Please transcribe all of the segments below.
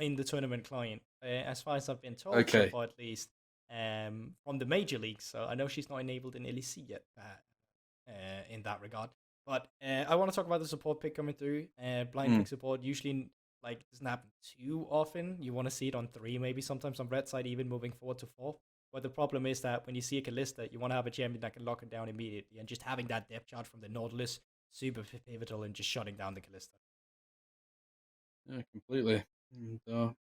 in the tournament client, as far as I've been told so Okay. far, at least, from the major leagues. So I know she's not enabled in LEC yet, in that regard. But I want to talk about the support pick coming through. Blind Mm. pick support usually like doesn't happen too often. You want to see it on 3, maybe sometimes on red side, even moving forward to 4. But the problem is that when you see a Kalista, you want to have a champion that can lock it down immediately, and just having that depth charge from the Nautilus super pivotal in just shutting down the Kalista. Yeah, completely. And,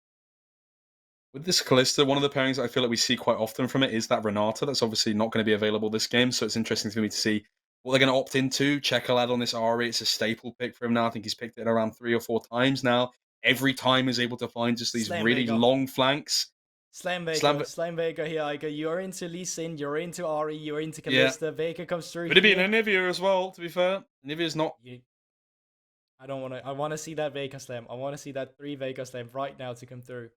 with this Callista, one of the pairings I feel like we see quite often from it is that Renata. That's obviously not going to be available this game, so it's interesting for me to see what they're going to opt into. Chekalad on this Ari, it's a staple pick for him now. I think he's picked it around 3 or 4 times now. Every time he's able to find just these Slam really Vega. long flanks. Slam Slam, Slam Vega here. I go, you're into Lee Sin, you're into Ari, you're into yeah. Kalista. Vega comes through Could it be here. an Anivia as well, to be fair? Anivia's not. You, I don't want to. I want to see that Vega Slam. I want to see that 3 Vega Slam right now to come through.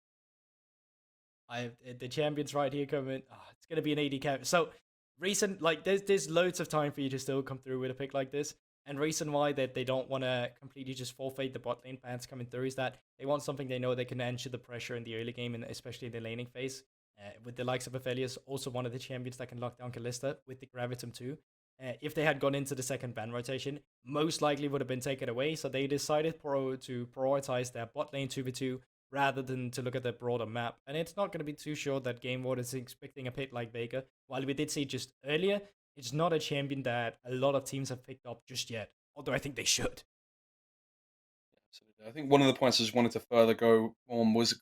The champions right here coming. Oh, it's gonna be an AD camp. So reason like there's loads of time for you to still come through with a pick like this. And reason why that they don't want to completely just forfeit the bot lane bans coming through is that they want something they know they can ensure the pressure in the early game and especially in the laning phase. With the likes of Aphelios, also one of the champions that can lock down Kalista with the Gravitum too. If they had gone into the second ban rotation, most likely would have been taken away. So they decided to prioritize their bot lane 2v2 rather than to look at the broader map. And it's not going to be too sure that GameWard is expecting a pick like Vega. While we did see just earlier, it's not a champion that a lot of teams have picked up just yet. Although I think they should. Absolutely. I think one of the points I just wanted to further go on was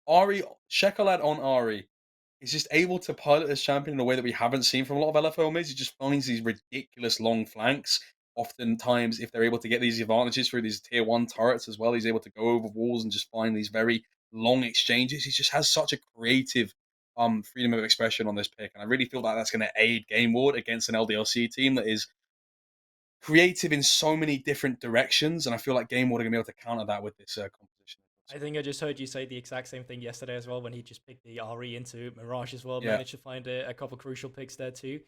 Ari, Shekalad on Ari is just able to pilot this champion in a way that we haven't seen from a lot of LFL mids. He just finds these ridiculous long flanks. Oftentimes, if they're able to get these advantages through these tier 1 turrets as well, he's able to go over walls and just find these very long exchanges. He just has such a creative freedom of expression on this pick. And I really feel like that's going to aid GameWard against an LDLC team that is creative in so many different directions. And I feel like GameWard are going to be able to counter that with this composition. I think I just heard you say the exact same thing yesterday as well when he just picked the RE into Mirage as well. Yeah. Managed to find a couple crucial picks there too.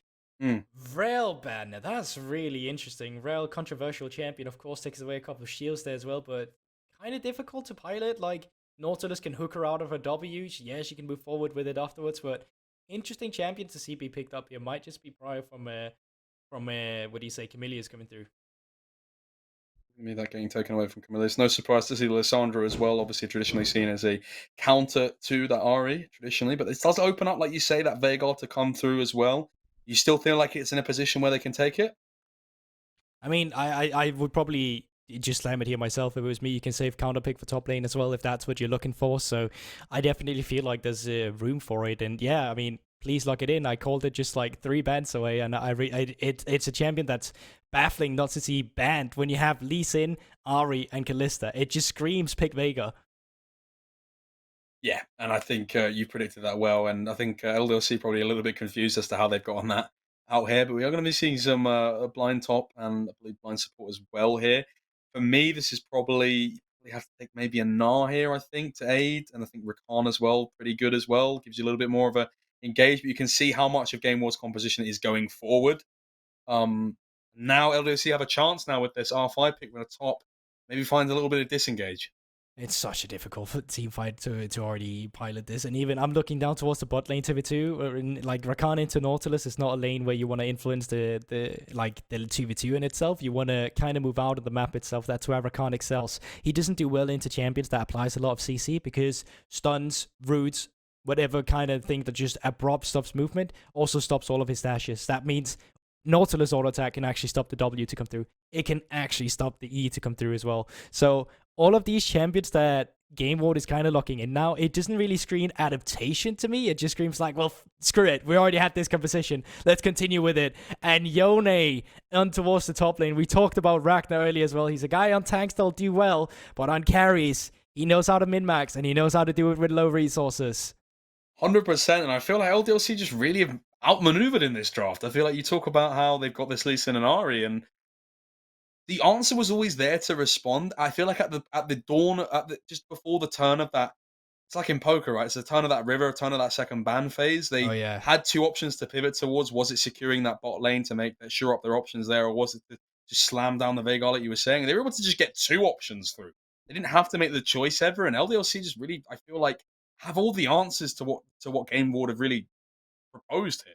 Mm. Rail ban, now that's really interesting. Rail, controversial champion, of course, takes away a couple of shields there as well, but kind of difficult to pilot. Like, Nautilus can hook her out of her W. Yeah, she can move forward with it afterwards, but interesting champion to see be picked up here. Might just be prior from what do you say, Camellia's coming through. Me that getting taken away from Camilla. It's no surprise to see Lissandra as well, obviously traditionally seen as a counter to that Ari traditionally, but this does open up, like you say, that Veigar to come through as well. You still feel like it's in a position where they can take it? I mean, I would probably just slam it here myself if it was me. You can save counter pick for top lane as well if that's what you're looking for. So I definitely feel like there's room for it. And yeah, I mean, please lock it in. I called it just like 3 bans away, and it's a champion that's baffling not to see banned when you have Lee Sin, Ari, and Kalista. It just screams pick Vega. Yeah, and I think you predicted that well, and I think LDLC probably a little bit confused as to how they've got on that out here, but we are going to be seeing some blind top and I believe blind support as well here. For me, this is probably we have to take maybe a Gnar here, I think, to aid, and I think Rakan as well, pretty good as well, gives you a little bit more of a engage, but you can see how much of Game War's composition is going forward. Um, Now LDLC have a chance now with this R5 pick with a top, maybe find a little bit of disengage. It's such a difficult team fight to already pilot this, and even I'm looking down towards the bot lane to two, or in, like Rakan into Nautilus is not a lane where you want to influence the 2v2 in itself. You want to kind of move out of the map itself. That's where Rakan excels. He doesn't do well into champions that applies a lot of CC because stuns, roots, whatever kind of thing that just abrupt stops movement also stops all of his dashes. That means Nautilus auto attack can actually stop the W to come through. It can actually stop the E to come through as well. So all of these champions that GameWard is kind of locking in now, it doesn't really scream adaptation to me. It just screams like, well, screw it. We already had this composition. Let's continue with it. And Yone on towards the top lane. We talked about Ragnar earlier as well. He's a guy on tanks that'll do well, but on carries, he knows how to min-max and he knows how to do it with low resources. 100%, and I feel like LDLC just really have outmaneuvered in this draft. I feel like you talk about how they've got this Lee Sin and Ari, and the answer was always there to respond. I feel like at the dawn, just before the turn of that, it's like in poker, right? It's the turn of that river, turn of that second ban phase. Oh, They yeah. had two options to pivot towards. Was it securing that bot lane to make that sure up their options there, or was it to just slam down the Veigar like you were saying? They were able to just get two options through. They didn't have to make the choice ever, and LDLC just really, I feel like, have all the answers to what GameWard have really proposed here.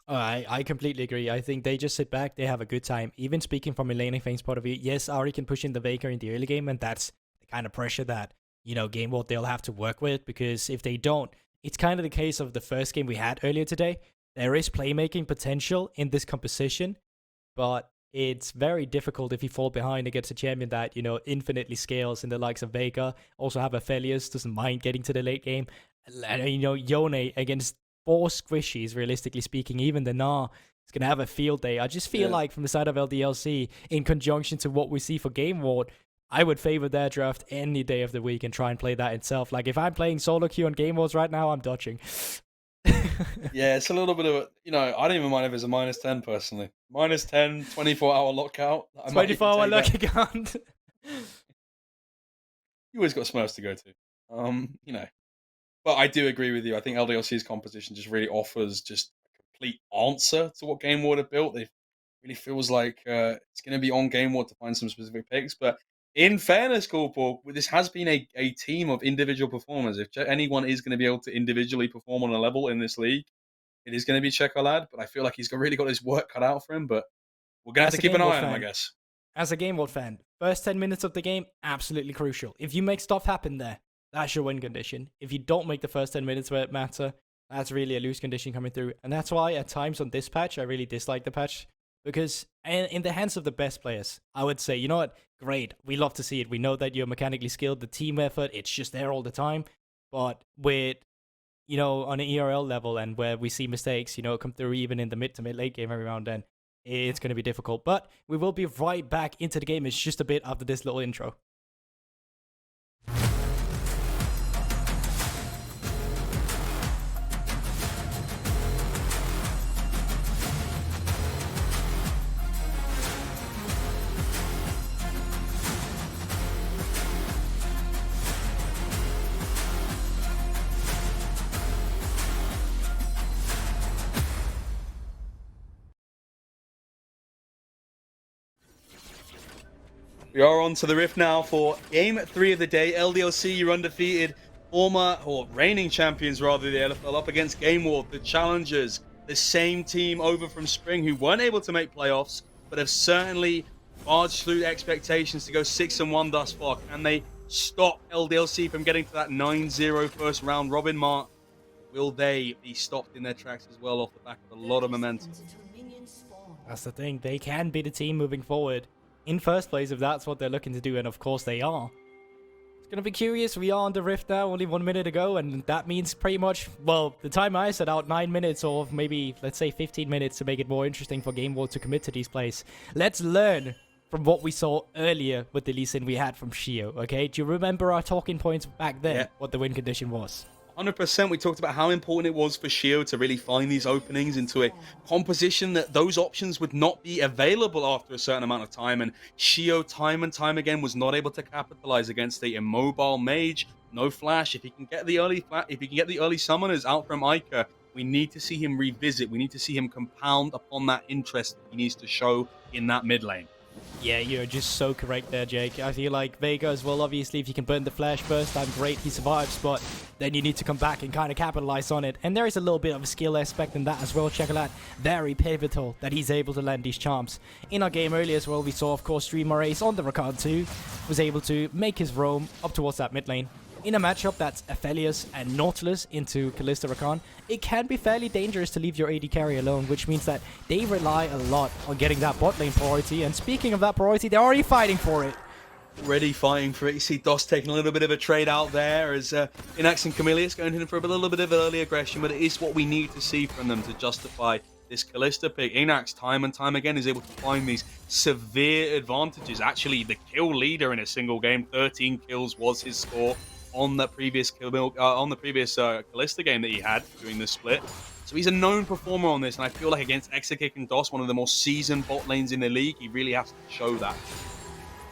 I completely agree. I think they just sit back, they have a good time. Even speaking from a laning thing's point of view, yes, Ari can push in the Veigar in the early game, and that's the kind of pressure that, GameWard they'll have to work with, because if they don't, it's kind of the case of the first game we had earlier today. There is playmaking potential in this composition, but it's very difficult if you fall behind against a champion that, infinitely scales in the likes of Veigar. Also have Aphelios, doesn't mind getting to the late game. And, Yone against 4 squishies, realistically speaking, even the Gnar is going to have a field day. I just feel like from the side of LDLC, in conjunction to what we see for GameWard, I would favor their draft any day of the week and try and play that itself. Like, if I'm playing solo queue on GameWards right now, I'm dodging. Yeah, it's a little bit of I don't even mind if it's a -10 personally. -10, 24-hour lockout. 24-hour lockout. You always got Smurfs to go to. But I do agree with you. I think LDLC's composition just really offers just a complete answer to what GameWard have built. It really feels like it's going to be on GameWard to find some specific picks. But in fairness, Corporal, this has been a team of individual performers. If anyone is going to be able to individually perform on a level in this league, it is going to be Chekolad. But I feel like he's really got his work cut out for him. But we're going to have to keep an eye on him, I guess. As a GameWard fan, first 10 minutes of the game, absolutely crucial. If you make stuff happen there, that's your win condition. If you don't make the first 10 minutes where it matter, that's really a lose condition coming through. And that's why at times on this patch, I really dislike the patch. Because in the hands of the best players, I would say, you know what? Great. We love to see it. We know that you're mechanically skilled. The team effort, it's just there all the time. But with, on an ERL level and where we see mistakes, come through even in the mid to mid-late game every round, then it's going to be difficult. But we will be right back into the game. It's just a bit after this little intro. We are on to the Rift now for Game 3 of the day. LDLC, you're undefeated. Former, or reigning champions rather, the LFL up against GameWard, the challengers. The same team over from Spring who weren't able to make playoffs, but have certainly barged through expectations to go 6-1 thus far. Can they stop LDLC from getting to that 9-0 first round robin mark? Will they be stopped in their tracks as well off the back of a lot of momentum? That's the thing. They can be the team moving forward in first place if that's what they're looking to do, and of course they are. It's going to be curious. We are on the Rift now, only 1 minute ago, and that means pretty much, well, the time I set out 9 minutes, or maybe, let's say 15 minutes to make it more interesting for GameWard to commit to these plays. Let's learn from what we saw earlier with the Lee Sin we had from Shio, okay? Do you remember our talking points back then, what the win condition was? 100%. We talked about how important it was for Shio to really find these openings into a composition that those options would not be available after a certain amount of time, and Shio time and time again was not able to capitalize against the immobile mage, no flash. If he can get the early summoners out from Ica, we need to see him revisit. We need to see him compound upon that interest that he needs to show in that mid lane. Yeah, you're just so correct there, Jake. I feel like Veigar as well, obviously, if you can burn the flash first time, great, he survives, but then you need to come back and kind of capitalize on it. And there is a little bit of a skill aspect in that as well. Check it out. Very pivotal that he's able to land these charms. In our game earlier as well, we saw, of course, Streamer Ace on the Rakan too, was able to make his roam up towards that mid lane. In a matchup that's Aphelios and Nautilus into Kalista Rakan, it can be fairly dangerous to leave your AD carry alone, which means that they rely a lot on getting that bot lane priority. And speaking of that priority, they're already fighting for it. Already fighting for it. You see Dos taking a little bit of a trade out there as Inax and Camilius going in for a little bit of early aggression, but it is what we need to see from them to justify this Kalista pick. Inax time and time again is able to find these severe advantages. Actually, the kill leader in a single game, 13 kills was his score on the previous Kalista game that he had during the split. So he's a known performer on this, and I feel like against Exakick and DOS, one of the more seasoned bot lanes in the league, he really has to show that.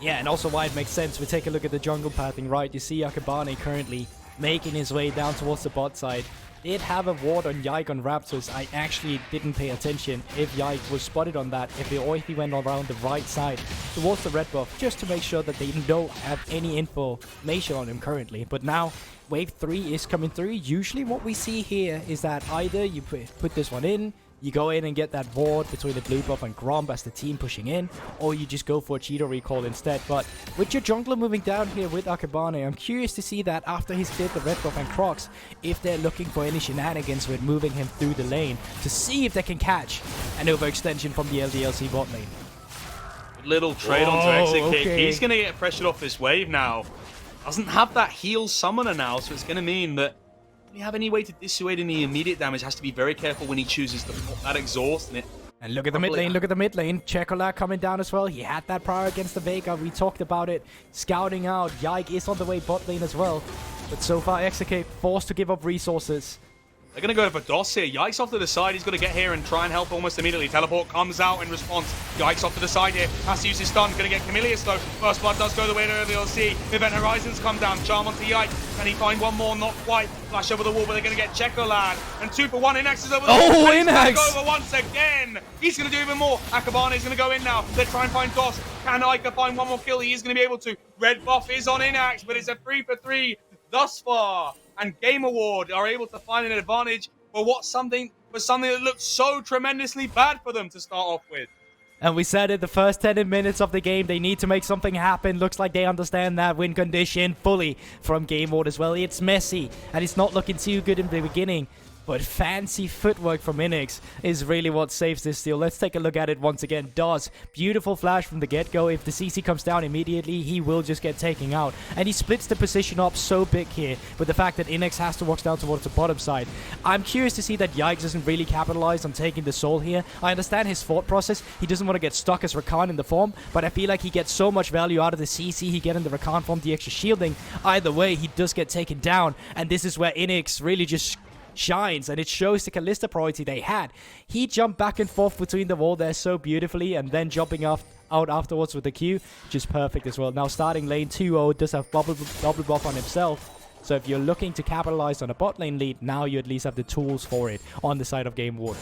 Yeah, and also why it makes sense. We take a look at the jungle pathing, right? You see Akabane currently making his way down towards the bot side. did have a ward on Yike on Raptors. I actually didn't pay attention if Yike was spotted on that, or if he went around the right side towards the red buff, just to make sure that they don't have any information on him currently. But now, Wave 3 is coming through. Usually what we see here is that either you put this one in, you go in and get that ward between the blue buff and Gromp as the team pushing in, or you just go for a Cheeto recall instead. But with your jungler moving down here with Akabane, I'm curious to see that after he's cleared the red buff and Crocs, if they're looking for any shenanigans with moving him through the lane to see if they can catch an overextension from the LDLC bot lane. Little trade onto exit kick. Okay. He's going to get pressured off this wave now. Doesn't have that heal summoner now, so it's going to mean that if you have any way to dissuade any immediate damage, has to be very careful when he chooses to put that exhaust in it. And look at the mid lane, look at the mid lane. Checolat coming down as well. He had that prior against the Vega. We talked about it. Scouting out. Yike is on the way bot lane as well. But so far, Execute forced to give up resources. They're going to go for DOS here. Yike's off to the side. He's got to get here and try and help almost immediately. Teleport comes out in response. Yike's off to the side here. Has to use his stun. Going to get Camilius though. First blood does go the way to LDLC. Event Horizons come down. Charm onto Yike. Can he find one more? Not quite. Flash over the wall, but they're going to get Checolad. And 2 for 1. Inax is over the wall. Inax! Over once again. He's going to do even more. Akabane is going to go in now. They try and find DOS. Can Ica find one more kill? He is going to be able to. Red buff is on Inax, but it's a 3 for 3 thus far. And GameWard are able to find an advantage for something that looked so tremendously bad for them to start off with. And we said it, the first 10 minutes of the game, they need to make something happen. Looks like they understand that win condition fully from GameWard as well. It's messy, and it's not looking too good in the beginning. But fancy footwork from Inix is really what saves this deal. Let's take a look at it once again. Does beautiful flash from the get-go. If the CC comes down immediately, he will just get taken out. And he splits the position up so big here with the fact that Inix has to walk down towards the bottom side. I'm curious to see that Yikes doesn't really capitalize on taking the soul here. I understand his thought process. He doesn't want to get stuck as Rakan in the form, but I feel like he gets so much value out of the CC he get in the Rakan form, the extra shielding. Either way, he does get taken down, and this is where Inix really just shines, and it shows the Kalista priority they had. He jumped back and forth between the wall there so beautifully, and then jumping out afterwards with the Q, just perfect as well. Now starting lane 2-0 does have double buff on himself, so if you're looking to capitalize on a bot lane lead, now you at least have the tools for it on the side of GameWard.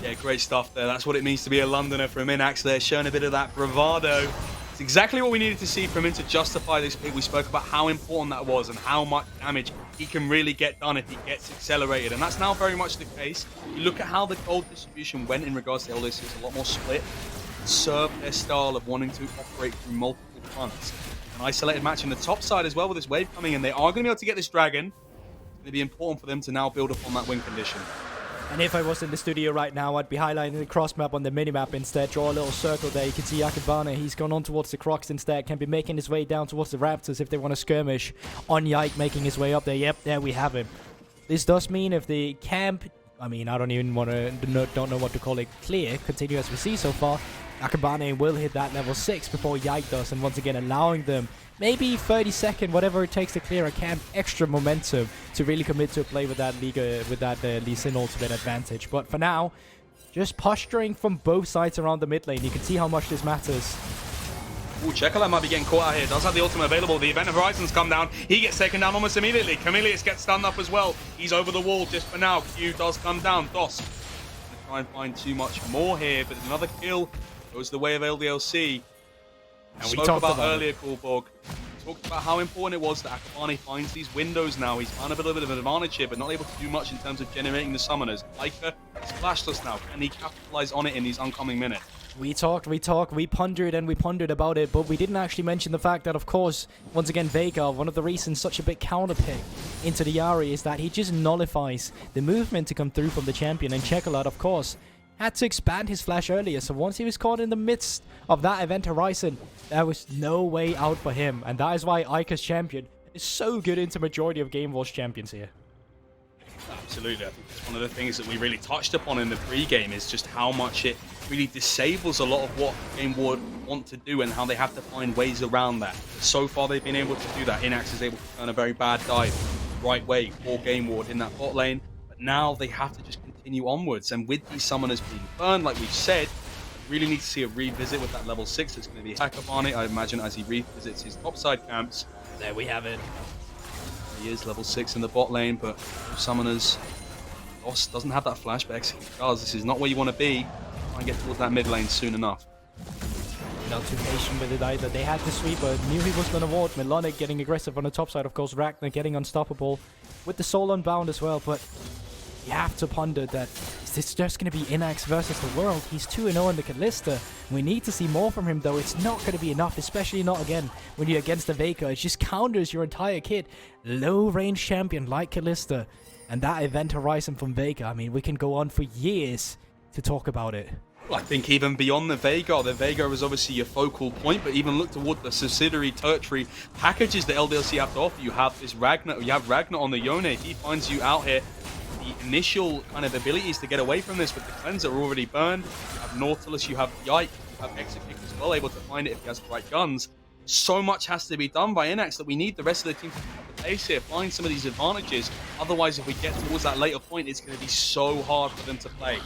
Yeah, great stuff there. That's what it means to be a Londoner from Inax there, showing a bit of that bravado. It's exactly what we needed to see from him to justify this pick. We spoke about how important that was and how much damage he can really get done if he gets accelerated. And that's now very much the case. You look at how the gold distribution went in regards to LDC. It's a lot more split. Serve their style of wanting to operate through multiple fronts. An isolated match in the top side as well with this wave coming in. They are going to be able to get this dragon. It's going to be important for them to now build upon that win condition. And if I was in the studio right now, I'd be highlighting the cross map on the minimap instead. Draw a little circle there. You can see Akabane. He's gone on towards the Crocs instead. Can be making his way down towards the Raptors if they want to skirmish. On Yike making his way up there. Yep, there we have him. This does mean if the camp, I mean, I don't even want to, don't know what to call it, clear, continue as we see so far, Akabane will hit that level 6 before Yike does, and once again allowing them maybe 30 seconds, whatever it takes to clear a camp, extra momentum to really commit to a play with that Lee Sin ultimate advantage. But for now, just posturing from both sides around the mid lane. You can see how much this matters. Ooh, Checolat might be getting caught out here. Does have the ultimate available. The Event Horizons come down. He gets taken down almost immediately. Camilius gets stunned up as well. He's over the wall just for now. Q does come down. DOS going to try and find too much more here, but another kill goes the way of LDLC. And we spoke about earlier, Coolborg. We talked about how important it was that Akabane finds these windows now. He's found a little bit of an advantage here, but not able to do much in terms of generating the summoners. Ica has flashed us now. Can he capitalize on it in these oncoming minutes? We pondered and we pondered about it, but we didn't actually mention the fact that, of course, once again, Vega, one of the reasons such a big counter pick into the Yari is that he just nullifies the movement to come through from the champion. And Checolat, of course, had to expand his flash earlier, so once he was caught in the midst of that Event Horizon, there was no way out for him, and that is why Ica's champion is so good into majority of GameWard's champions here. Absolutely, I think that's one of the things that we really touched upon in the pre-game is just how much it really disables a lot of what GameWard want to do and how they have to find ways around that. So far they've been able to do that. Inax is able to turn a very bad dive the right way for GameWard in that bot lane, but now they have to just continue onwards, and with these summoners being burned, like we've said, really need to see a revisit with that level 6. It's going to be Akabane, I imagine, as he revisits his topside camps. There we have it. He is level 6 in the bot lane, but summoners Doss doesn't have that flashback. He does. This is not where you want to be. Try and get towards that mid lane soon enough. Not too patient with it either. They had the sweeper, knew he was going to ward. Melonic getting aggressive on the top side. Of course, Ragnar getting unstoppable with the soul unbound as well. But you have to ponder that it's just going to be Inax versus the world. He's 2-0 in the Kalista. We need to see more from him, though. It's not going to be enough, especially not again when you're against the Vega. It just counters your entire kit. Low-range champion like Kalista. And that event horizon from Vega. I mean, we can go on for years to talk about it. I think even beyond the Vega is obviously your focal point, but even look toward the subsidiary tertiary packages that LDLC have to offer. You have this Ragnar, you have Ragnar on the Yone. He finds you out here. The initial kind of abilities to get away from this with the cleanser are already burned. You have Nautilus, you have Yike, you have Execute as well, able to find it if he has the right guns. So much has to be done by Inax that we need the rest of the team to pick up the pace here, find some of these advantages. Otherwise, if we get towards that later point, it's going to be so hard for them to play.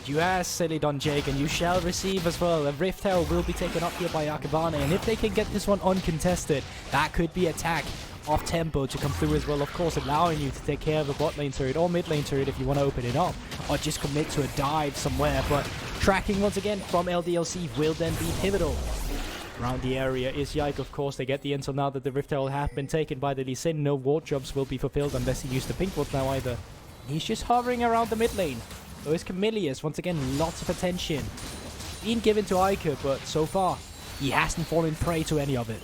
You asked, silly Don Jake, and you shall receive as well. A Rift Herald will be taken up here by Akabane, and if they can get this one uncontested, that could be attack off tempo to come through as well, of course, allowing you to take care of the bot lane turret or mid lane turret if you want to open it up, or just commit to a dive somewhere. But tracking once again from LDLC will then be pivotal. Around the area is Yike, of course. They get the intel now that the Rift Herald have been taken by the Lee Sin. No ward jumps will be fulfilled unless he used the pink ward now either. He's just hovering around the mid lane. So is Camilius, once again, lots of attention being given to Iker, but so far, he hasn't fallen prey to any of it.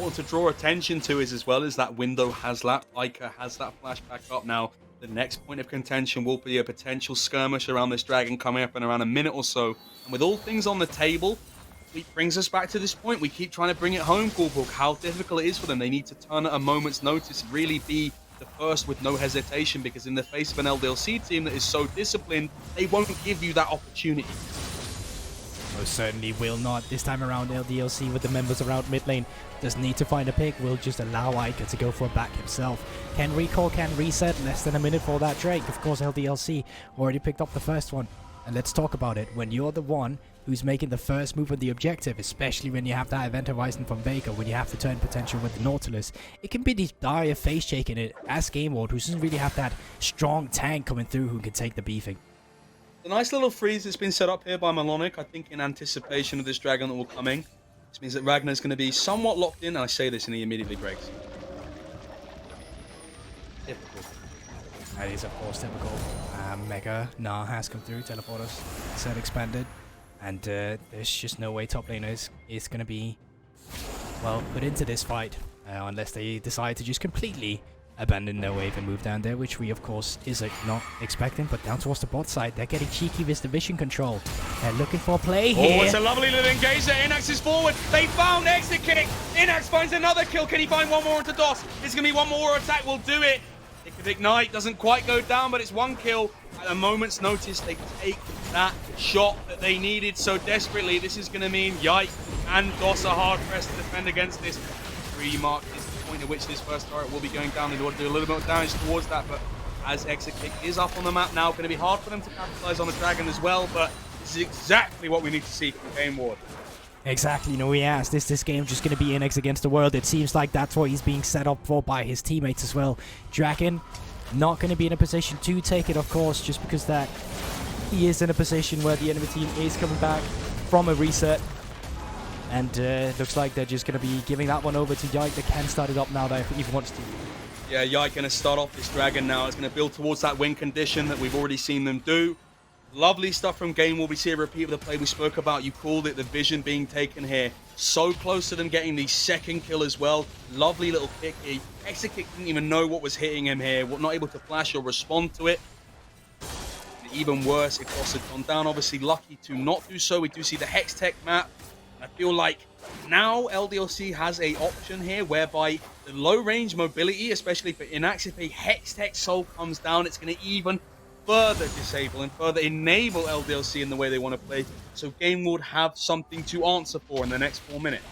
What to draw attention to is as well as that window has lapped. Iker has that flashback up now. The next point of contention will be a potential skirmish around this dragon coming up in around a minute or so. And with all things on the table, it brings us back to this point. We keep trying to bring it home, Coolbook, how difficult it is for them. They need to turn at a moment's notice, really be the first with no hesitation, because in the face of an LDLC team that is so disciplined, they won't give you that opportunity. Most certainly will not. This time around, LDLC with the members around mid lane does need to find a pick. Will just allow Iker to go for a back himself. Can recall, can reset. Less than a minute for that Drake. Of course, LDLC already picked up the first one. And let's talk about it. When you're the one who's making the first move on the objective, especially when you have that event horizon from Vega, when you have to turn potential with the Nautilus, it can be the dire face shaking it as GameWard, who doesn't really have that strong tank coming through who can take the beefing. A nice little freeze that's been set up here by Melonic, I think in anticipation of this dragon that will come in. This means that Ragnar's going to be somewhat locked in, and I say this and he immediately breaks. Typical. That is, of course, typical. Mega has come through, teleporters, set expanded, and there's just no way top laners is going to be, well, put into this fight, unless they decide to just completely abandon their wave and move down there, which we, of course, is not expecting. But down towards the bot side, they're getting cheeky with the vision control. They're looking for play here. Oh, it's a lovely little engage there. Inax is forward. They found exit kick. Inax finds another kill. Can he find one more into DOS? It's going to be one more attack. Will do it. It could ignite. Doesn't quite go down, but it's one kill. At a moment's notice, they take that shot that they needed so desperately. This is going to mean Yike and DOS are hard pressed to defend against this. 3 mark is the point at which this first turret will be going down. They want to do a little bit of damage towards that, but as exit kick is up on the map now, going to be hard for them to capitalize on the dragon as well, but this is exactly what we need to see from GameWard. Exactly, no, he asked, is this game just going to be Inax against the world? It seems like that's what he's being set up for by his teammates as well. Dragon not going to be in a position to take it, of course, just because that he is in a position where the enemy team is coming back from a reset. And looks like they're just going to be giving that one over to Yike. They can start it up now though, if he wants to. Yeah, Yike going to start off this dragon now. It's going to build towards that win condition that we've already seen them do. Lovely stuff from GameWard. We see a repeat of the play we spoke about. You called it, the vision being taken here. So close to them getting the second kill as well. Lovely little kick. Exit kick didn't even know what was hitting him here. Not able to flash or respond to it. And even worse, if Doss had gone down. Obviously lucky to not do so. We do see the Hex Tech map. I feel like now LDLC has a option here whereby the low range mobility, especially for Inax, if a Hex Tech soul comes down, it's going to even further disable and further enable LDLC in the way they want to play. So GameWard have something to answer for in the next 4 minutes.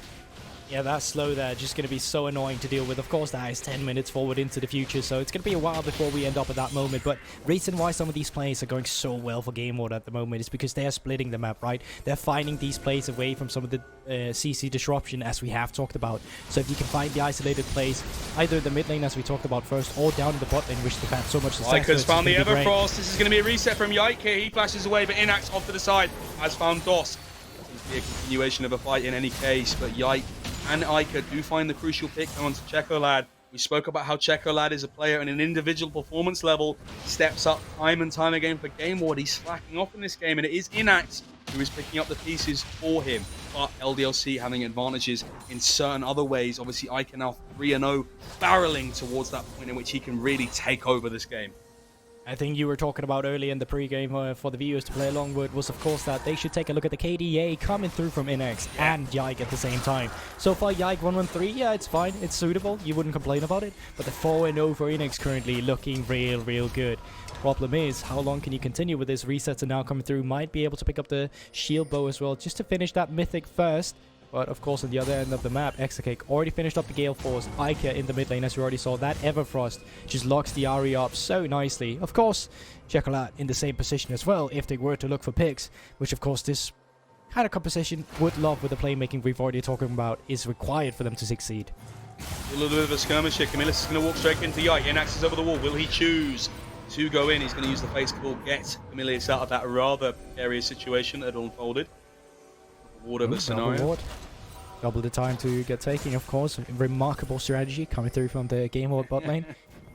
Yeah, that slow there just going to be so annoying to deal with. Of course, that is 10 minutes forward into the future, so it's going to be a while before we end up at that moment. But reason why some of these plays are going so well for GameWard at the moment is because they are splitting the map, right? They're finding these plays away from some of the CC disruption, as we have talked about. So if you can find the isolated plays, either in the mid lane, as we talked about first, or down in the bot lane, which they've had so much success with, Ica's found the Everfrost. This is going to be a reset from Yike here. He flashes away, but Inax off to the side has found DOS. Seems to be a continuation of a fight in any case, but Yike and Ica do find the crucial pick onto Checolad. We spoke about how Checolad is a player in an individual performance level, steps up time and time again for GameWard. He's slacking off in this game, and it is Inax who is picking up the pieces for him. But LDLC having advantages in certain other ways. Obviously, Ica now 3-0, barreling towards that point in which he can really take over this game. I think you were talking about earlier in the pre-game for the viewers to play along with was, of course, that they should take a look at the KDA coming through from Inax and Yike at the same time. So far, Yike 1-1-3, yeah, it's fine. It's suitable. You wouldn't complain about it. But the 4-0 for Inax currently looking real good. Problem is, how long can you continue with this? Resets are now coming through. Might be able to pick up the shield bow as well, just to finish that mythic first. But of course, on the other end of the map, Exacake already finished up the Gale Force. Ica in the mid lane, as we already saw. That Everfrost just locks the Ahri up so nicely. Of course, Checolad in the same position as well, if they were to look for picks, which of course this kind of composition would love with the playmaking we've already talking about is required for them to succeed. A little bit of a skirmish here. Camillus is going to walk straight into Yike. Inax is over the wall. Will he choose to go in? He's going to use the face call, get Camillus out of that rather precarious situation that had unfolded. Ward over scenario. Double the time to get taken, of course. Remarkable strategy coming through from the GameWard bot lane.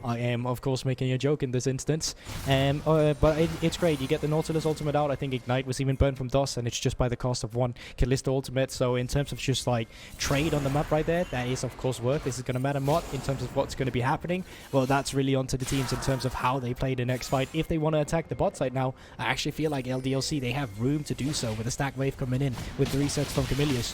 I am, of course, making a joke in this instance. But it's great. You get the Nautilus ultimate out. I think Ignite was even burned from DOS, and it's just by the cost of one Kalista ultimate. So in terms of just like trade on the map right there, that is, of course, worth. This is going to matter more in terms of what's going to be happening. Well, that's really onto the teams in terms of how they play the next fight. If they want to attack the bot side now, I actually feel like LDLC, they have room to do so with a stack wave coming in with the resets from Camillus.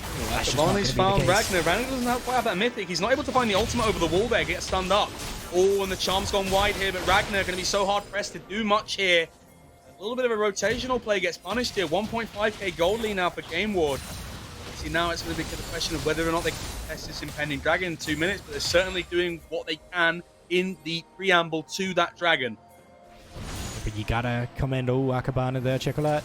Varney's found Ragnar. Ragnar doesn't quite have that mythic. He's not able to find the ultimate over the wall there. Gets stunned up. Oh, and the charm's gone wide here, but Ragnar going to be so hard-pressed to do much here. A little bit of a rotational play gets punished here. 1.5k gold lead now for GameWard. See, now it's going to be the question of whether or not they can test this impending dragon in 2 minutes, but they're certainly doing what they can in the preamble to that dragon. But you gotta commend Akabana there, Checolad.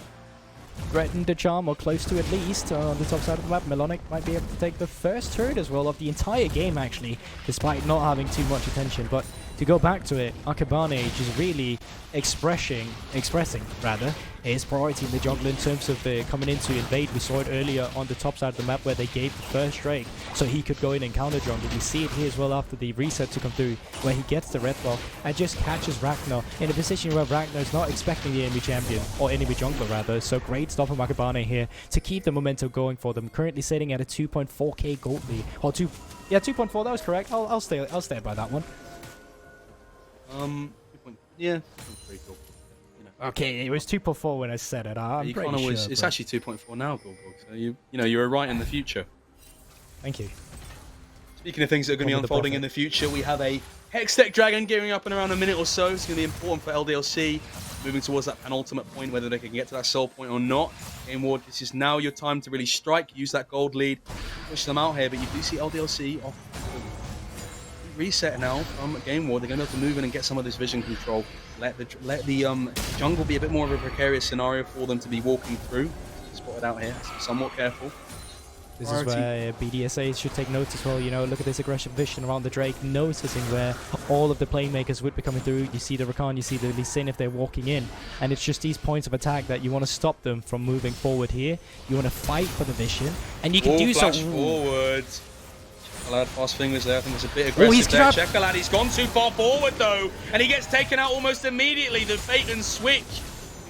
Threatened the charm, or close to at least, on the top side of the map. Melonic might be able to take the first turret as well of the entire game, actually, despite not having too much attention. But to go back to it, Akabane just really expressing his priority in the jungle in terms of coming in to invade. We saw it earlier on the top side of the map where they gave the first Drake so he could go in and counter jungle. We see it here as well after the reset to come through, where he gets the red buff and just catches Ragnar in a position where Ragnar is not expecting the enemy champion, or enemy jungler rather. So great stuff from Akabane here to keep the momentum going for them. Currently sitting at a 2.4k gold lead. Or 2.4, that was correct. I'll stay by that one. Yeah, pretty cool. Okay, it was 2.4 when I said it. I'm pretty sure. It's actually 2.4 now, Goldbog. So you were right in the future. Thank you. Speaking of things that are going to be unfolding in the future, we have a Hextech Dragon gearing up in around a minute or so. It's going to be important for LDLC, moving towards that penultimate point, whether they can get to that soul point or not. GameWard, this is now your time to really strike, use that gold lead, push them out here, but you do see LDLC off. Reset now from GameWard. They're going to be able to move in and get some of this vision control. Let the jungle be a bit more of a precarious scenario for them to be walking through. Spotted out here, so somewhat careful. This is where BDSA should take note as well. You know, look at this aggressive vision around the Drake, noticing where all of the playmakers would be coming through. You see the Rakan, you see the Lee Sin if they're walking in, and it's just these points of attack that you want to stop them from moving forward here. You want to fight for the vision, and you can do so. Flash forward. Checolad, fast fingers there. I think it's a bit aggressive there. Checolad, he's gone too far forward though, and he gets taken out almost immediately. The bait and switch.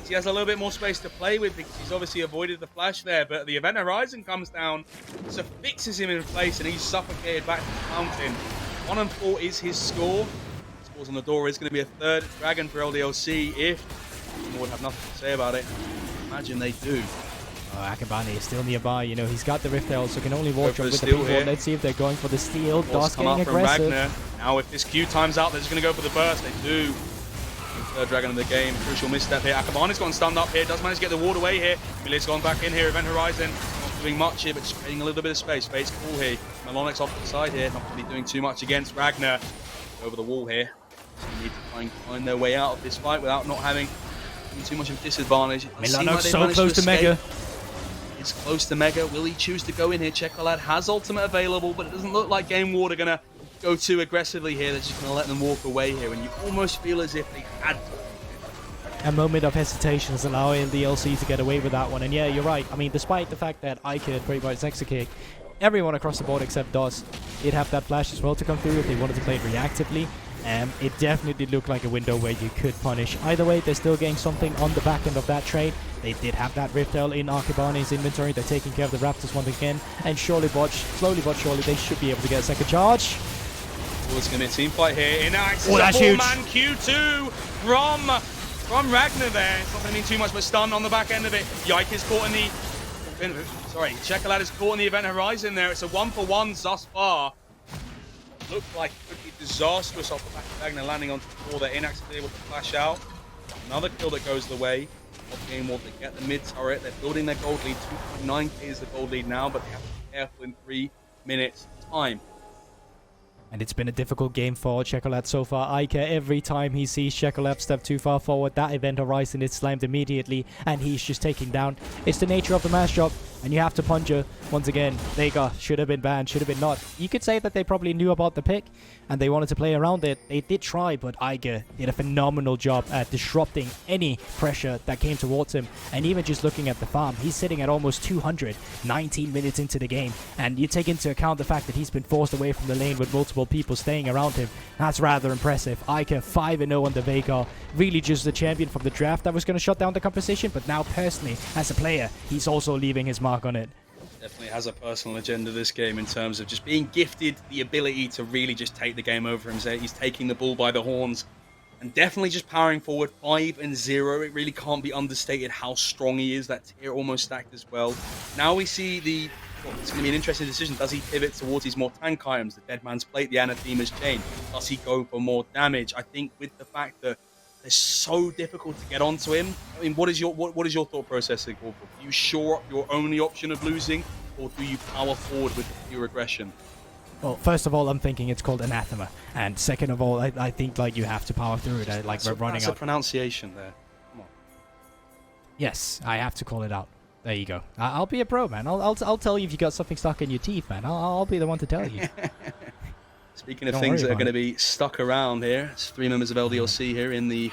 He has a little bit more space to play with because he's obviously avoided the flash there, but the Event Horizon comes down, so fixes him in place, and he's suffocated back to the mountain. 1-4 is his score. Scores on the door is going to be a third dragon for LDLC if Lord have nothing to say about it. Imagine they do. Akabane is still nearby. You know, he's got the Rift Herald, so can only watch up with the people. Let's see if they're going for the steal. DOS getting aggressive. Ragnar. Now, if this Q times out, they're just going to go for the burst. They do. Third dragon of the game. Crucial misstep here. Akabane's gotten stunned up here. Does manage to get the ward away here. Miller's gone back in here. Event Horizon. Not doing much here, but just creating a little bit of space. Fate's cool here. Melonic's off to the side here, not going to be doing too much against Ragnar. Over the wall here. So they need to try and find their way out of this fight without not having too much of a disadvantage. Milano's so close to Mega. It's close to Mega. Will he choose to go in here? Chekolad has ultimate available, but it doesn't look like GameWard are going to go too aggressively here. They're just going to let them walk away here, and you almost feel as if they had to. A moment of hesitation is allowing LDLC to get away with that one. And yeah, you're right. I mean, despite the fact that Ike had pretty much executed everyone across the board except DOS, did have that flash as well to come through if they wanted to play it reactively. It definitely looked like a window where you could punish. Either way, they're still getting something on the back end of that trade. They did have that Rift L in Arkibane's inventory. They're taking care of the Raptors once again. And slowly but surely, they should be able to get a second charge. Well, it's going to be a team fight here. In Axe, oh, that's huge. Man Q2 from Ragnar there. It's not going to mean too much, but stun on the back end of it. Yike is caught in the... Sorry, Chekolad is caught in the event horizon there. It's a 1-for-1 thus far. Looked like it could be disastrous off the back of Ragnar landing onto the floor there. Inax is able to flash out. Another kill that goes the way of GameWard. They get the mid turret. They're building their gold lead. 2.9k is the gold lead now, but they have to be careful in 3 minutes time. And it's been a difficult game for Chekolad so far. Ike, every time he sees Chekolad step too far forward, that event horizon is slammed immediately, and he's just taking down. It's the nature of the matchup, and you have to punch her. Once again, Vega should have been banned, should have been not. You could say that they probably knew about the pick, and they wanted to play around it. They did try, but Ike did a phenomenal job at disrupting any pressure that came towards him. And even just looking at the farm, he's sitting at almost 200, 19 minutes into the game. And you take into account the fact that he's been forced away from the lane with multiple people staying around him. That's rather impressive. Ike 5-0 on the Vega. Really just the champion from the draft that was going to shut down the competition, but now personally, as a player, he's also leaving his mark on it. Definitely has a personal agenda this game in terms of just being gifted the ability to really just take the game over him. He's taking the bull by the horns and definitely just powering forward 5-0. It really can't be understated how strong he is. That tier almost stacked as well. Now we see the... Well, it's going to be an interesting decision. Does he pivot towards his more tank items? The Dead Man's Plate, the Anathema's Chain. Does he go for more damage? I think with the fact that it's so difficult to get onto him. I mean, what is your thought process? Do you shore up your only option of losing, or do you power forward with the pure aggression? Well, first of all, I'm thinking it's called Anathema, and second of all, I think like you have to power through it. Like we're running out. That's a pronunciation there. Come on. Yes, I have to call it out. There you go. I'll be a pro, man. I'll tell you if you got something stuck in your teeth, man. I'll be the one to tell you. Speaking of things that are going to be stuck around here, it's 3 members of LDLC here in the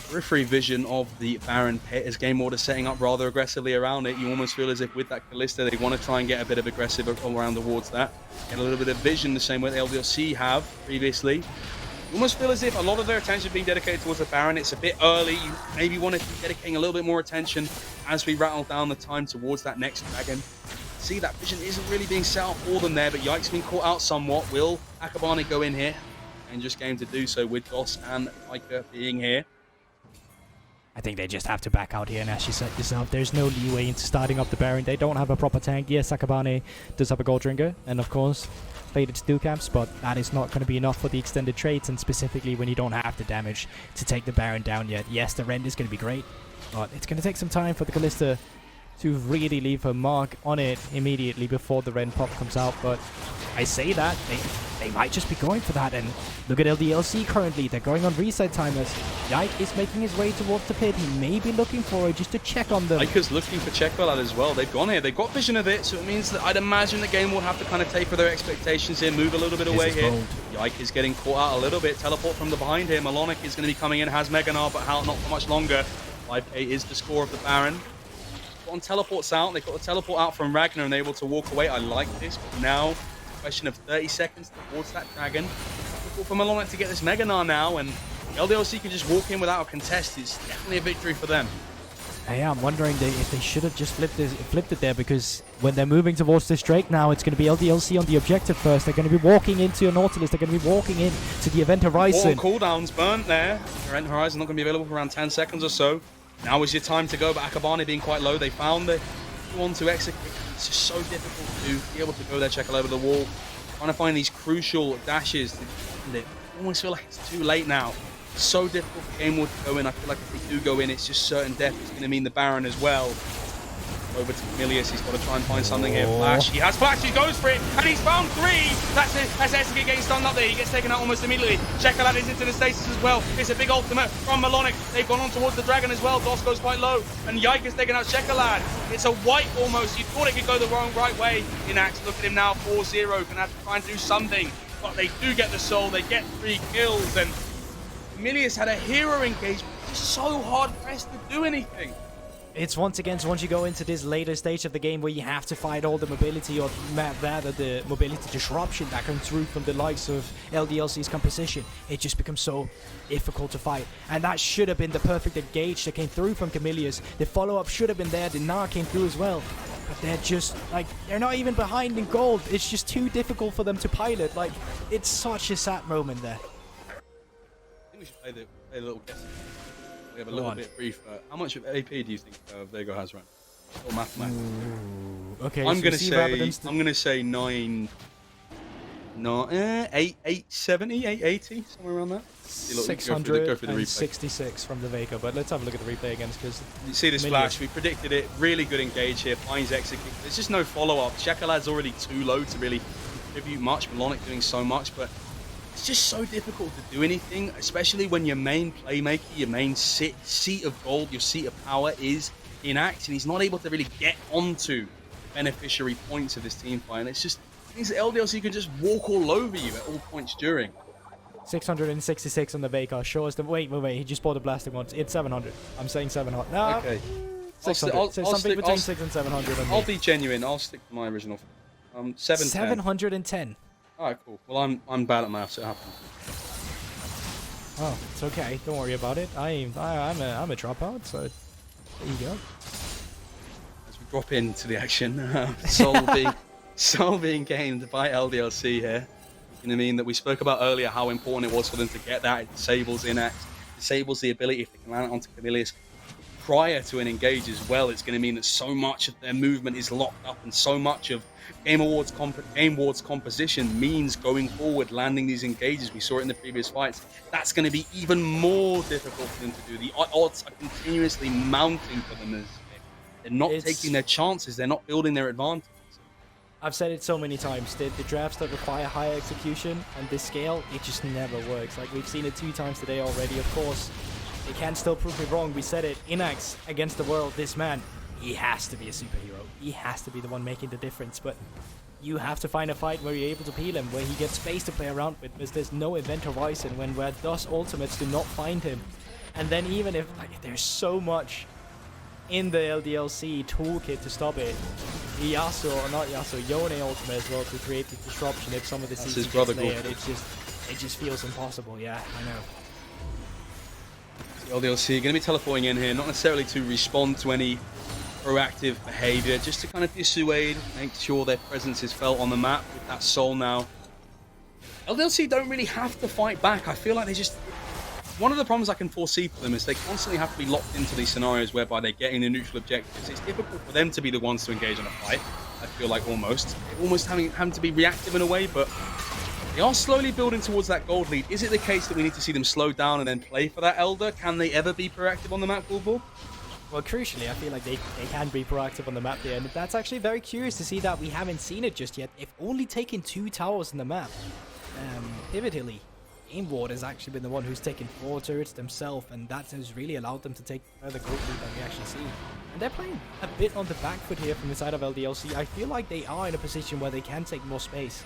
periphery vision of the Baron pit as GameWard is setting up rather aggressively around it. You almost feel as if with that Callista, they want to try and get a bit of aggressive around towards that. Get a little bit of vision the same way the LDLC have previously. You almost feel as if a lot of their attention is being dedicated towards the Baron. It's a bit early. You maybe want to be dedicating a little bit more attention as we rattle down the time towards that next dragon. See, that vision isn't really being set up for them there, but Yike's been caught out somewhat. Will Akabane go in here? And just game to do so with DOS and Iker being here. I think they just have to back out here, and as you said yourself, there's no leeway into starting up the Baron. They don't have a proper tank. Yes, Akabane does have a gold drinker, and of course, faded steel camps, but that is not going to be enough for the extended trades, and specifically when you don't have the damage to take the Baron down yet. Yes, the rend is going to be great, but it's going to take some time for the Callista to really leave her mark on it immediately before the Ren pop comes out. But I say that, they might just be going for that. And look at LDLC currently, they're going on reset timers. Yike is making his way towards the pit. He may be looking for it just to check on them. Ike's looking for Chekolad as well. They've gone here, they've got vision of it, so it means that I'd imagine the game will have to kind of taper their expectations here, move a little bit away here. Yike is getting caught out a little bit, teleport from the behind here. Melonic is going to be coming in, has Meganar, but not for much longer. 5k is the score of the Baron. On teleports out, they've got the teleport out from Ragnar and they're able to walk away. I like this, but now question of 30 seconds towards that dragon. Difficult for Melonic to get this Meganar now, and LDLC can just walk in without a contest. It's definitely a victory for them. Yeah, I'm wondering if they should have just flipped it there, because when they're moving towards this Drake now, it's going to be LDLC on the objective first. They're going to be walking into a Nautilus. They're going to be walking into the event horizon. All cooldowns burnt there. The event horizon not going to be available for around 10 seconds or so. Now is your time to go, but Akabane being quite low. They found the one to execute. It's just so difficult to be able to go there, check all over the wall. Trying to find these crucial dashes to defend it. I almost feel like it's too late now. It's so difficult for GameWard to go in. I feel like if they do go in, it's just certain death. It's going to mean the Baron as well. Over to Milius, he's got to try and find something here. Flash, he has Flash, he goes for it, and he's found 3! That's it, that's Essig getting stunned up there, he gets taken out almost immediately. Shekalad is into the stasis as well. It's a big ultimate from Melonic. They've gone on towards the Dragon as well. Dos goes quite low, and Yike has taken out Shekalad. It's a wipe almost. You thought it could go the right way. Inax, look at him now, 4-0, gonna have to try and do something. But they do get the soul, they get 3 kills, and Milius had a hero engagement. It's so hard pressed to do anything. It's once you go into this later stage of the game where you have to fight all the mobility, or rather the mobility disruption that comes through from the likes of LDLC's composition, it just becomes so difficult to fight. And that should have been the perfect engage that came through from Camilius. The follow-up should have been there, the Gnar came through as well. But they're just, like, they're not even behind in gold. It's just too difficult for them to pilot. Like, it's such a sad moment there. I think we should play a little guess. We have a little bit brief. How much of AP do you think Vego has right now? Or mathematics? Okay, I'm gonna say 870, 880, somewhere around that. 666 from the Vega, but let's have a look at the replay again, because you see this flash. We predicted it. Really good engage here. Finds execute. There's just no follow-up. Shekalad's already too low to really contribute much. Melonic doing so much, but it's just so difficult to do anything, especially when your main playmaker, your main seat of gold, your seat of power is Inax, and he's not able to really get onto beneficiary points of this team fight. And it's just things that LDLC can just walk all over you at all points during. 666 on the Vega. Show us the wait. He just bought a blasting once. It's 700. I'm saying 700. No, okay. 600. So something between 6 and 700. I'll be genuine. I'll stick to my original. 710. Alright, cool. Well, I'm bad at maths. It happens. Oh, it's okay. Don't worry about it. I'm a dropout, so there you go. As we drop into the action, soul being gained by LDLC here. You know what I mean? That we spoke about earlier, how important it was for them to get that. It disables Inax, disables the ability if they can land it onto Camilius prior to an engage as well. It's going to mean that so much of their movement is locked up, and so much of GameWard's composition means going forward, landing these engages. We saw it in the previous fights. That's going to be even more difficult for them to do. The odds are continuously mounting for them. As they're not taking their chances. They're not building their advantage. I've said it so many times. The drafts that require high execution and this scale, it just never works. Like, we've seen it 2 times today already. Of course, they can still prove me wrong. We said it. Inax against the world. This man, he has to be a superhero. He has to be the one making the difference. But you have to find a fight where you're able to peel him, where he gets space to play around with, because there's no event horizon where DOS ultimates do not find him. And then even if, like, there's so much in the LDLC toolkit to stop it, Yone ultimate as well to create the disruption if some of the CC gets layered. It just feels impossible. Yeah, I know. LDLC going to be teleporting in here, not necessarily to respond to any proactive behavior, just to kind of dissuade, make sure their presence is felt on the map with that soul now. LDLC don't really have to fight back. I feel like they just... One of the problems I can foresee for them is they constantly have to be locked into these scenarios whereby they're getting the neutral objectives. It's difficult for them to be the ones to engage in a fight, I feel like almost. They're almost having to be reactive in a way, but they are slowly building towards that gold lead. Is it the case that we need to see them slow down and then play for that Elder? Can they ever be proactive on the map, Bulbul? Well, crucially, I feel like they can be proactive on the map there, and that's actually very curious to see that we haven't seen it just yet. They've only taken 2 towers in the map. Pivotally, GameWard has actually been the one who's taken 4 turrets themselves, and that has really allowed them to take further gold lead than we actually see. And they're playing a bit on the back foot here from the side of LDLC. I feel like they are in a position where they can take more space.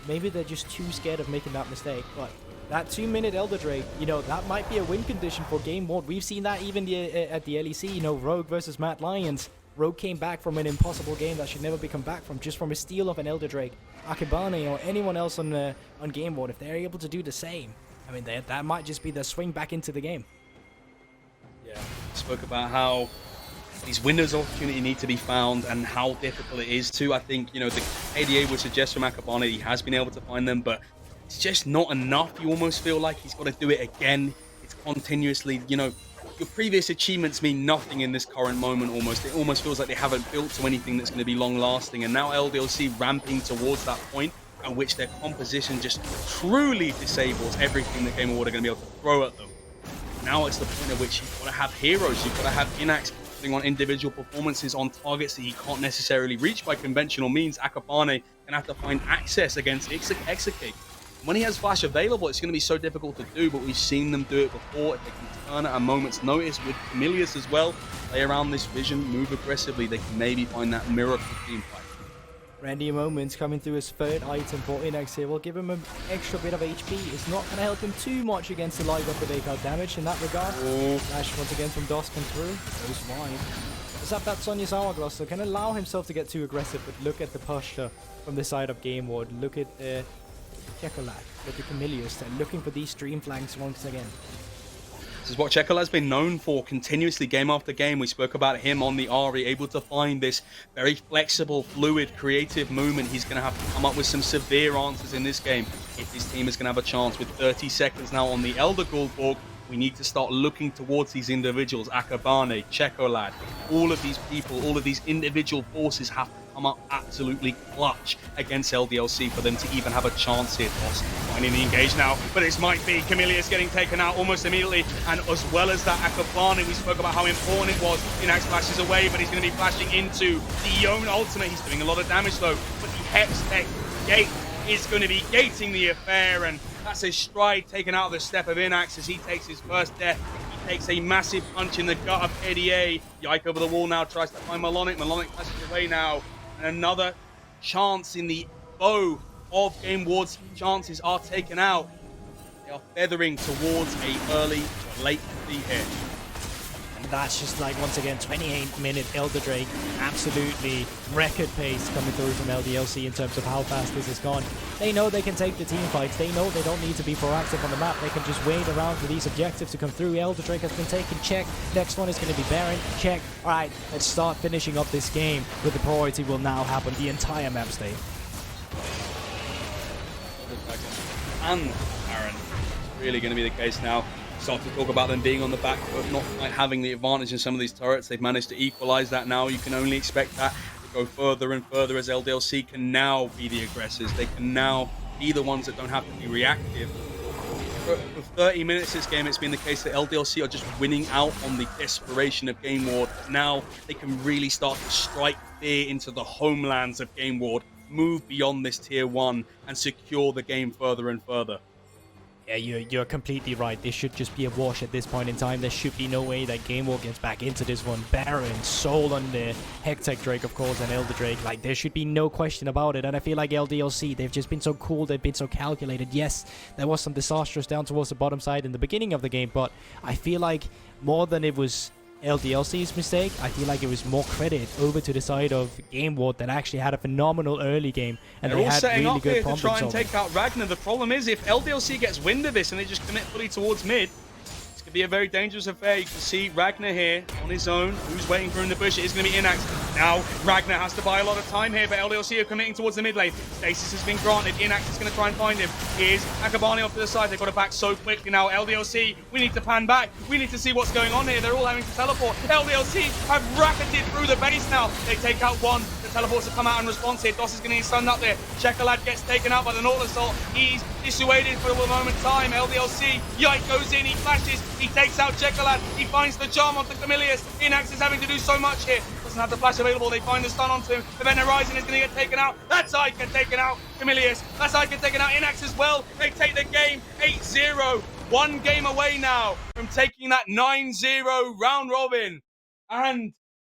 Maybe they're just too scared of making that mistake, but that 2-minute Elder Drake, you know, that might be a win condition for GameWard. We've seen that even at the LEC, you know, Rogue versus Mad Lions. Rogue came back from an impossible game that should never be come back from, just from a steal of an Elder Drake. Akibane or anyone else on GameWard, if they're able to do the same, I mean, that might just be the swing back into the game. Yeah, spoke about how these windows of opportunity need to be found and how difficult it is to. I think, you know, the ADA would suggest from Akibane he has been able to find them, but it's just not enough. You almost feel like he's got to do it again. It's continuously, you know, your previous achievements mean nothing in this current moment almost. It almost feels like they haven't built to anything that's going to be long-lasting. And now LDLC ramping towards that point at which their composition just truly disables everything that GameWard are going to be able to throw at them. Now it's the point at which you've got to have heroes. You've got to have Inax focusing on individual performances on targets that he can't necessarily reach by conventional means, Akabane gonna have to find access against Execute. When he has Flash available, it's going to be so difficult to do, but we've seen them do it before. If they can turn at a moment's notice with Camilius as well, play around this vision, move aggressively, they can maybe find that miracle team fight. Randy Moments coming through his third item for Inax here will give him an extra bit of HP. It's not going to help him too much against the live up the breakout damage in that regard. Flash once again from Doskin through, goes wide. Does have that Sonya's hourglass, so can allow himself to get too aggressive, but look at the posture from the side of GameWard. Look at Checolat, look at Camilius. They're looking for these stream flanks once again. This is what Checolat's been known for continuously, game after game. We spoke about him on the Ari, able to find this very flexible, fluid, creative movement. He's going to have to come up with some severe answers in this game if his team is going to have a chance. With 30 seconds now on the Elder Goldborg, we need to start looking towards these individuals. Akabane, Checolad, all of these people, all of these individual forces have to come up absolutely clutch against LDLC for them to even have a chance here. Boss finding the engage now, but this might be Camilius getting taken out almost immediately, and as well as that Akabane, we spoke about how important it was. Inax flashes away, but he's going to be flashing into the own ultimate. He's doing a lot of damage though, but the Hex Tech gate is going to be gating the affair, and that's his stride taken out of the step of Inax as he takes his first death. He takes a massive punch in the gut of KDA. Yike over the wall now, tries to find Melonic. Melonic passes away now. And another chance in the bow of GameWard's chances are taken out. They are feathering towards a early to late defeat here. And that's just like, once again, 28-minute Elder Drake. Absolutely record pace coming through from LDLC in terms of how fast this has gone. They know they can take the team fights. They know they don't need to be proactive on the map. They can just wait around for these objectives to come through. Elder Drake has been taken. Check. Next one is going to be Baron. Check. All right, let's start finishing up this game. With the priority will now happen the entire map state. And Baron, it's really going to be the case now. Start to talk about them being on the back foot, not quite having the advantage in some of these turrets. They've managed to equalize that now. You can only expect that to go further and further as LDLC can now be the aggressors. They can now be the ones that don't have to be reactive. For 30 minutes this game, it's been the case that LDLC are just winning out on the desperation of GameWard. Now they can really start to strike fear into the homelands of GameWard, move beyond this tier 1 and secure the game further and further. Yeah, you're completely right. This should just be a wash at this point in time. There should be no way that GameWard gets back into this one. Baron, Soul on the Hectech Drake, of course, and Elder Drake. Like, there should be no question about it. And I feel like LDLC, they've just been so cool. They've been so calculated. Yes, there was some disastrous down towards the bottom side in the beginning of the game, but I feel like more than it was LDLC's mistake, I feel like it was more credit over to the side of GameWard that actually had a phenomenal early game, and they're they all had setting really up good here to problem try and solving. take out Ragnar. The problem is, if LDLC gets wind of this and they just commit fully towards mid, it's going to be a very dangerous affair. You can see Ragnar here on his own. Who's waiting for him in the bush? It is going to be Inax. Now, Ragnar has to buy a lot of time here, but LDLC are committing towards the mid lane. Stasis has been granted. Inax is going to try and find him. Here's Akabane off to the side. They've got it back so quickly now. LDLC, we need to pan back. We need to see what's going on here. They're all having to teleport. LDLC have racketed through the base now. They take out one. The teleports have come out in response here. Doss is going to get stunned up there. Checolad gets taken out by the Nautilus Assault. He's dissuaded for a moment in time. LDLC, Yike goes in. He flashes. He takes out Checolad. He finds the charm onto Camilius. Inax is having to do so much here. Doesn't have the flash available. They find the stun onto him. Event Horizon is going to get taken out. That's Ike taken out. Camilius. That's Ike taken out. Inax as well. They take the game 8-0. One game away now from taking that 9-0 round robin. And